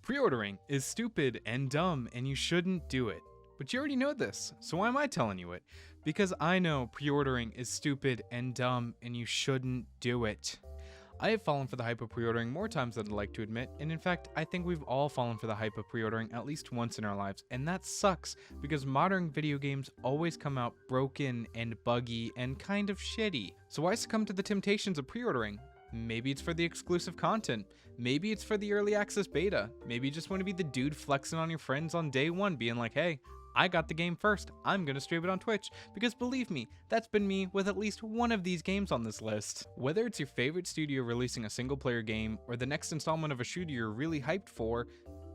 Pre-ordering is stupid and dumb and you shouldn't do it. But you already know this, so why am I telling you it? Because I know pre-ordering is stupid and dumb and you shouldn't do it. I have fallen for the hype of pre-ordering more times than I'd like to admit, and in fact, I think we've all fallen for the hype of pre-ordering at least once in our lives, and that sucks because modern video games always come out broken and buggy and kind of shitty. So why succumb to the temptations of pre-ordering? Maybe it's for the exclusive content, maybe it's for the early access beta, maybe you just want to be the dude flexing on your friends on day one being like, hey, I got the game first, I'm gonna stream it on Twitch, because believe me, that's been me with at least one of these games on this list. Whether it's your favorite studio releasing a single player game, or the next installment of a shooter you're really hyped for,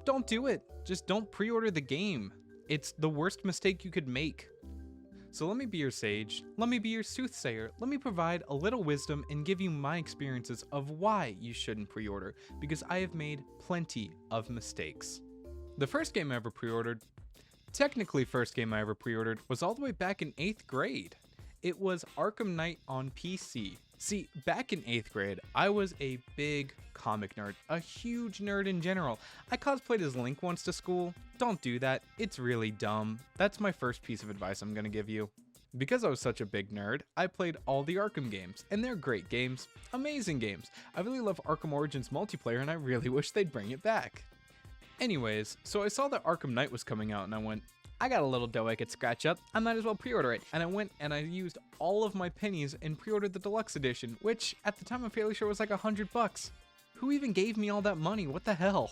don't do it. Just don't pre-order the game. It's the worst mistake you could make. So let me be your sage, let me be your soothsayer, let me provide a little wisdom and give you my experiences of why you shouldn't pre-order, because I have made plenty of mistakes. The first game I ever pre-ordered, technically first game I ever pre-ordered, was all the way back in 8th grade. It was Arkham Knight on PC. See, back in 8th grade, I was a big comic nerd, a huge nerd in general. I cosplayed as Link once to school. Don't do that, it's really dumb. That's my first piece of advice I'm gonna give you. Because I was such a big nerd, I played all the Arkham games, and they're great games, amazing games. I really love Arkham Origins multiplayer and I really wish they'd bring it back. Anyways, so I saw that Arkham Knight was coming out and I went, I got a little dough I could scratch up, I might as well pre-order it. And I went and I used all of my pennies and pre-ordered the deluxe edition, which at the time I'm fairly sure was like $100. Who even gave me all that money? What the hell?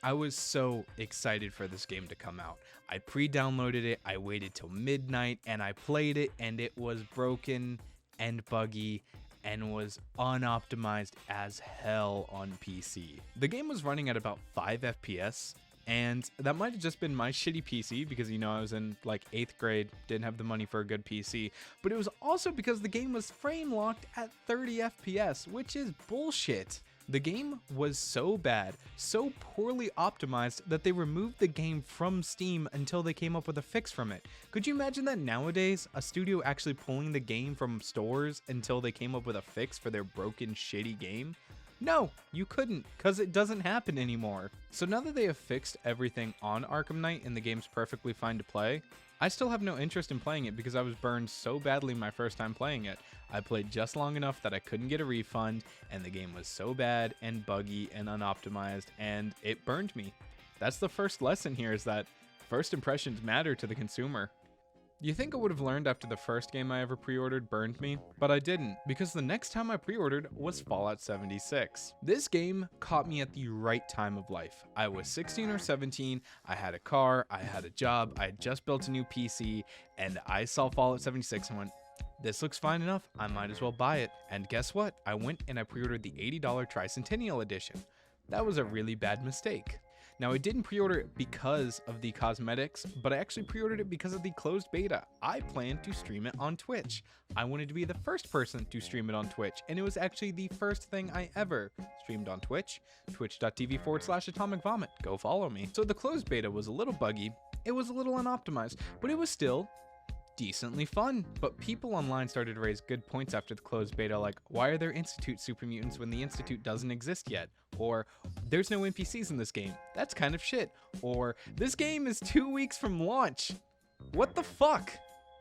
I was so excited for this game to come out. I pre-downloaded it, I waited till midnight, and I played it, and it was broken and buggy and was unoptimized as hell on PC. The game was running at about 5 FPS, and that might have just been my shitty PC because, you know, I was in like 8th grade, didn't have the money for a good PC, but it was also because the game was frame locked at 30 FPS, which is bullshit. The game was so bad, so poorly optimized that they removed the game from Steam until they came up with a fix from it. Could you imagine that nowadays, a studio actually pulling the game from stores until they came up with a fix for their broken, shitty game? No, you couldn't, because it doesn't happen anymore. So now that they have fixed everything on Arkham Knight and the game's perfectly fine to play, I still have no interest in playing it because I was burned so badly my first time playing it. I played just long enough that I couldn't get a refund, and the game was so bad and buggy and unoptimized, and it burned me. That's the first lesson here, is that first impressions matter to the consumer. You think I would have learned after the first game I ever pre-ordered burned me, but I didn't, because the next time I pre-ordered was Fallout 76. This game caught me at the right time of life. I was 16 or 17, I had a car, I had a job, I had just built a new PC, and I saw Fallout 76 and went, this looks fine enough, I might as well buy it. And guess what? I went and I pre-ordered the $80 Tricentennial Edition. That was a really bad mistake. Now, I didn't pre-order it because of the cosmetics, but I actually pre-ordered it because of the closed beta. I planned to stream it on Twitch. I wanted to be the first person to stream it on Twitch, and it was actually the first thing I ever streamed on Twitch, twitch.tv/Atomic Vomit. Go follow me. So the closed beta was a little buggy, it was a little unoptimized, but it was still decently fun. But people online started to raise good points after the closed beta, like, why are there Institute super mutants when the Institute doesn't exist yet? Or, there's no NPCs in this game, that's kind of shit. Or, this game is 2 weeks from launch, what the fuck?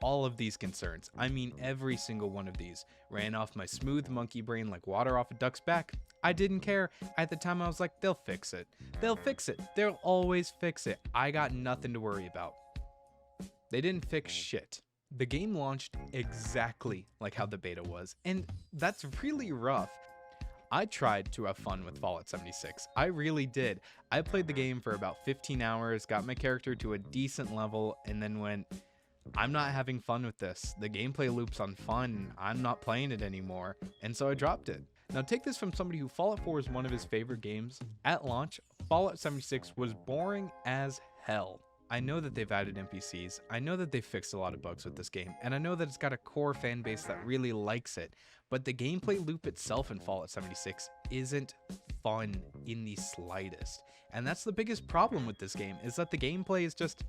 All of these concerns, I mean every single one of these, ran off my smooth monkey brain like water off a duck's back. I didn't care. At the time I was like, they'll fix it, they'll fix it, they'll always fix it, I got nothing to worry about. They didn't fix shit. The game launched exactly like how the beta was, and that's really rough. I tried to have fun with Fallout 76. I really did. I played the game for about 15 hours, got my character to a decent level, and then went, I'm not having fun with this. The gameplay loop's unfun. I'm not playing it anymore. And so I dropped it. Now take this from somebody who Fallout 4 is one of his favorite games. At launch, Fallout 76 was boring as hell. I know that they've added NPCs, I know that they've fixed a lot of bugs with this game, and I know that it's got a core fan base that really likes it, but the gameplay loop itself in Fallout 76 isn't fun in the slightest. And that's the biggest problem with this game, is that the gameplay is just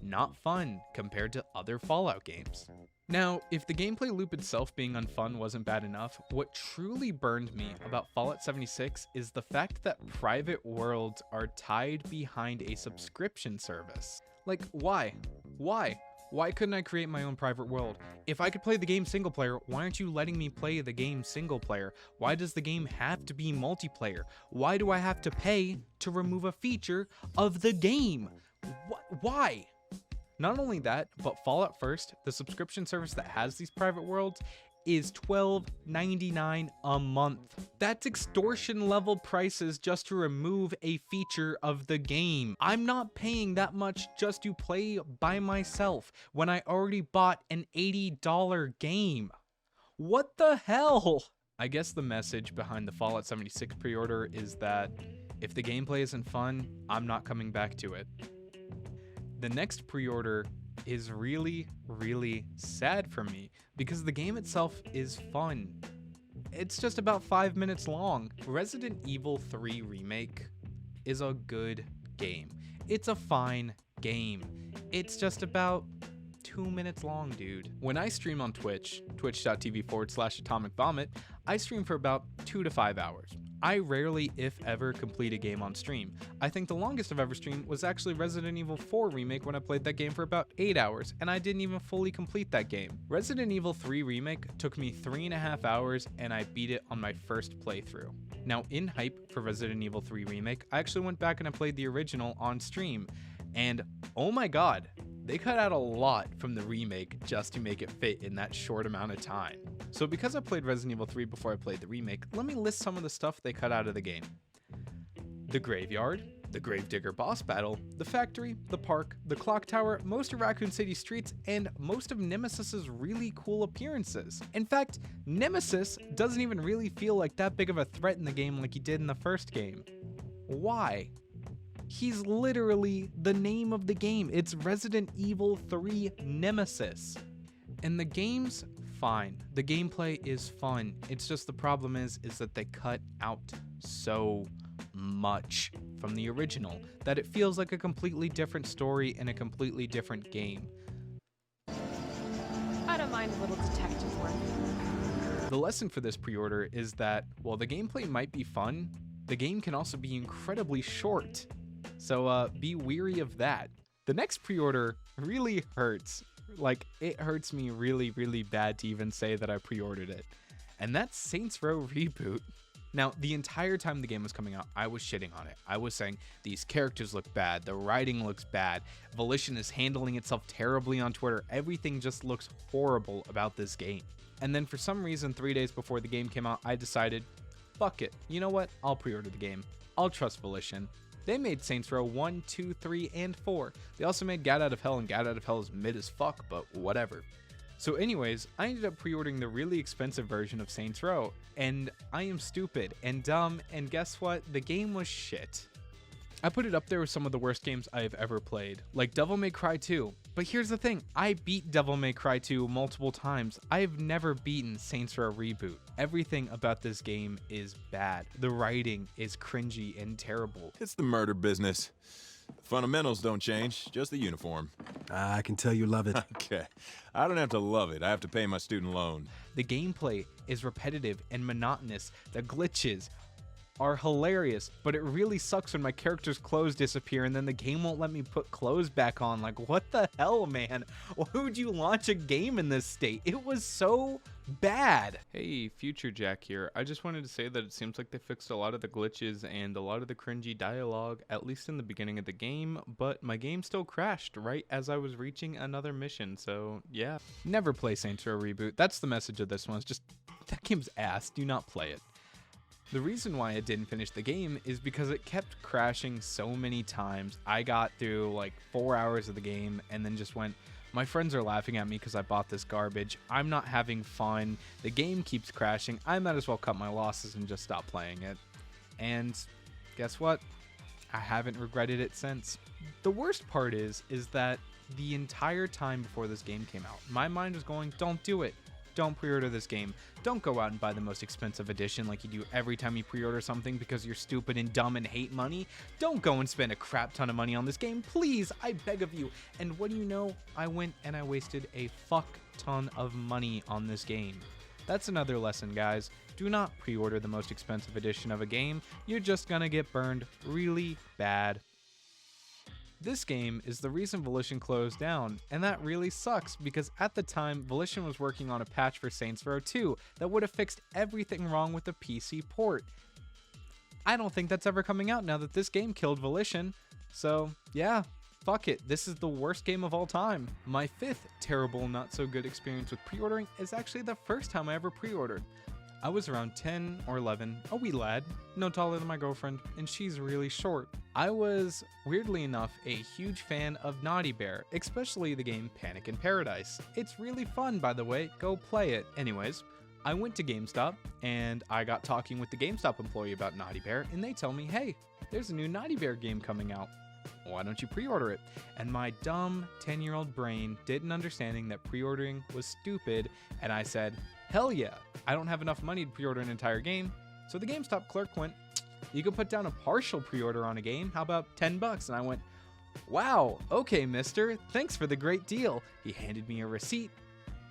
not fun compared to other Fallout games. Now, if the gameplay loop itself being unfun wasn't bad enough, what truly burned me about Fallout 76 is the fact that private worlds are tied behind a subscription service. Like, why? Why? Why couldn't I create my own private world? If I could play the game single player, why aren't you letting me play the game single player? Why does the game have to be multiplayer? Why do I have to pay to remove a feature of the game? Why? Not only that, but Fallout First, the subscription service that has these private worlds, is $12.99 a month. That's extortion level prices just to remove a feature of the game. I'm not paying that much just to play by myself when I already bought an $80 game. What the hell? I guess the message behind the Fallout 76 pre-order is that if the gameplay isn't fun, I'm not coming back to it. The next pre-order is really, really sad for me because the game itself is fun. It's just about 5 minutes long. Resident Evil 3 Remake is a good game. It's a fine game. It's just about 2 minutes long, dude. When I stream on Twitch, twitch.tv/AtomicVomit, I stream for about 2 to 5 hours. I rarely, if ever, complete a game on stream. I think the longest I've ever streamed was actually Resident Evil 4 Remake when I played that game for about 8 hours, and I didn't even fully complete that game. Resident Evil 3 Remake took me 3.5 hours, and I beat it on my first playthrough. Now, in hype for Resident Evil 3 Remake, I actually went back and I played the original on stream, and oh my god, they cut out a lot from the remake just to make it fit in that short amount of time. So because I played Resident Evil 3 before I played the remake, let me list some of the stuff they cut out of the game. The graveyard, the Gravedigger boss battle, the factory, the park, the clock tower, most of Raccoon City streets, and most of Nemesis's really cool appearances. In fact, Nemesis doesn't even really feel like that big of a threat in the game like he did in the first game. Why? He's literally the name of the game. It's Resident Evil 3 Nemesis. And the game's fine. The gameplay is fun. It's just the problem is that they cut out so much from the original that it feels like a completely different story and a completely different game. I don't mind a little detective work. The lesson for this pre-order is that while the gameplay might be fun, the game can also be incredibly short. So be weary of that. The next pre-order really hurts. Like, it hurts me really, really bad to even say that I pre-ordered it. And that's Saints Row Reboot. Now, the entire time the game was coming out, I was shitting on it. I was saying, these characters look bad, the writing looks bad, Volition is handling itself terribly on Twitter, everything just looks horrible about this game. And then for some reason, 3 days before the game came out, I decided, fuck it, you know what, I'll pre-order the game. I'll trust Volition. They made Saints Row 1, 2, 3, and 4. They also made Gat Out of Hell, and Gat Out of Hell is mid as fuck, but whatever. So anyways, I ended up pre-ordering the really expensive version of Saints Row, and I am stupid and dumb, and guess what? The game was shit. I put it up there with some of the worst games I have ever played, like Devil May Cry 2. But here's the thing, I beat Devil May Cry 2 multiple times. I have never beaten Saints Row Reboot. Everything about this game is bad. The writing is cringy and terrible. It's the murder business. The fundamentals don't change, just the uniform. I can tell you love it. Okay, I don't have to love it. I have to pay my student loan. The gameplay is repetitive and monotonous. The glitches are hilarious, but it really sucks when my character's clothes disappear and then the game won't let me put clothes back on. Like, what the hell, man? Why would you launch a game in this state? It was so bad. Hey, Future Jack here. I just wanted to say that it seems like they fixed a lot of the glitches and a lot of the cringy dialogue, at least in the beginning of the game, but my game still crashed right as I was reaching another mission, so yeah. Never play Saints Row Reboot. That's the message of this one. It's just, that game's ass. Do not play it. The reason why I didn't finish the game is because it kept crashing so many times. I got through like 4 hours of the game and then just went, my friends are laughing at me because I bought this garbage. I'm not having fun. The game keeps crashing. I might as well cut my losses and just stop playing it. And guess what? I haven't regretted it since. The worst part is that the entire time before this game came out, my mind was going, don't do it. Don't pre-order this game. Don't go out and buy the most expensive edition like you do every time you pre-order something because you're stupid and dumb and hate money. Don't go and spend a crap ton of money on this game. Please, I beg of you. And what do you know? I went and I wasted a fuck ton of money on this game. That's another lesson, guys. Do not pre-order the most expensive edition of a game. You're just gonna get burned really bad. This game is the reason Volition closed down, and that really sucks because at the time, Volition was working on a patch for Saints Row 2 that would have fixed everything wrong with the PC port. I don't think that's ever coming out now that this game killed Volition, so yeah, fuck it, this is the worst game of all time. My fifth terrible, not so good experience with pre-ordering is actually the first time I ever pre-ordered. I was around 10 or 11, a wee lad, no taller than my girlfriend, and she's really short. I was, weirdly enough, a huge fan of Naughty Bear, especially the game Panic in Paradise. It's really fun, by the way, go play it. Anyways, I went to GameStop, and I got talking with the GameStop employee about Naughty Bear, and they tell me, hey, there's a new Naughty Bear game coming out. Why don't you pre-order it? And my dumb 10-year-old brain didn't understanding that pre-ordering was stupid, and I said, hell yeah, I don't have enough money to pre-order an entire game. So the GameStop clerk went, you can put down a partial pre-order on a game, how about $10? And I went, wow, okay mister, thanks for the great deal. He handed me a receipt,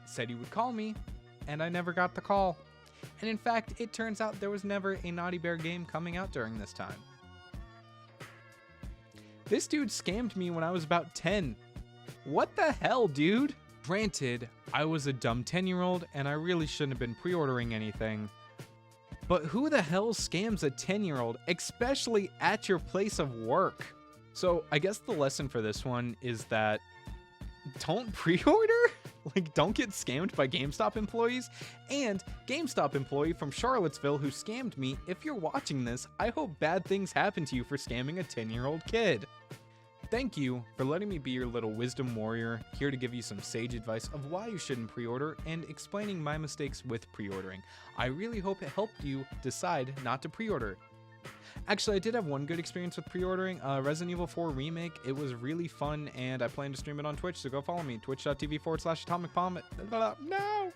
said he would call me, and I never got the call. And in fact, it turns out there was never a Naughty Bear game coming out during this time. This dude scammed me when I was about 10. What the hell, dude? Granted, I was a dumb 10-year-old and I really shouldn't have been pre-ordering anything. But who the hell scams a 10-year-old, especially at your place of work? So I guess the lesson for this one is that don't pre-order? Like, don't get scammed by GameStop employees. And GameStop employee from Charlottesville who scammed me, if you're watching this, I hope bad things happen to you for scamming a 10-year-old kid. Thank you for letting me be your little wisdom warrior, here to give you some sage advice of why you shouldn't pre-order and explaining my mistakes with pre-ordering. I really hope it helped you decide not to pre-order. Actually, I did have one good experience with pre-ordering, Resident Evil 4 Remake. It was really fun, and I plan to stream it on Twitch, so go follow me, twitch.tv/AtomicPommet. No!